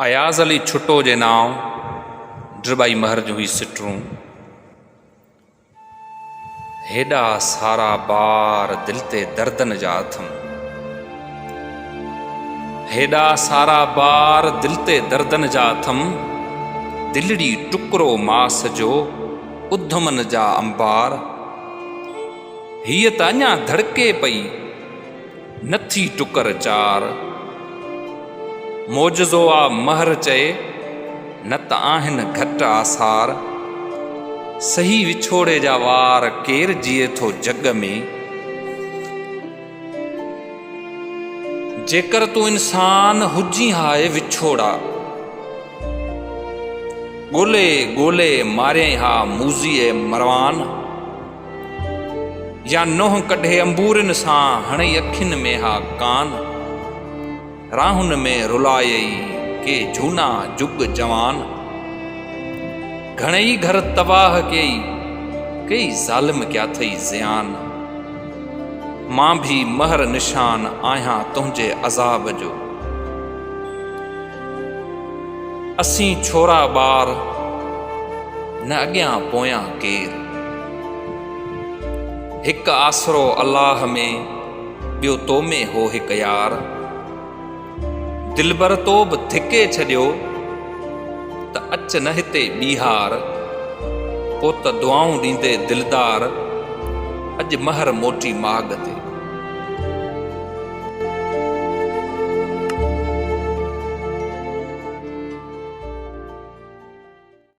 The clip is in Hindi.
अयाज़ अली छुट्टो जे नाव ड्रबाई महर जो ही सिटरूं। हेॾा सारा बार दिल ते दर्दन जा अथम, हेॾा सारा बार दिल ते दर्दन जा अथम। दिलड़ी टुकरो मास जो उधमन जा अंबार। हीअ त अञा धड़के पई नथी टुकर चार। मौजज़ो आ महर चए न त आहिनि घटि आसार। सही विछोड़े जा वार केर जिए थो जग में। जेकर तूं इंसान हुजी हाय विछोड़ा, ॻोल्हे ॻोल्हे मारियईं हा मूज़ीअ मरवान। या नोह कढे अंबूरनि सां हणई अखियुनि में हा कान। राहुन में रुलायई के झूना जुग जवान। घणई घर तबाह कई ज़ालिम क्या थई ज़ियान। मां भी महर निशान आहियां तुंहिंजे अज़ाब जो। असीं छोरा ॿार न अॻियां पोयां केर। हिकु आसरो अल्लाह में ॿियो तो में हो हिकु यार। दिलबर तो बि धिके छॾियो त अच न हिते ॿीहार। पोइ त दुआऊं ॾींदे दिलदार अॼु महर मोटी माॻ ते।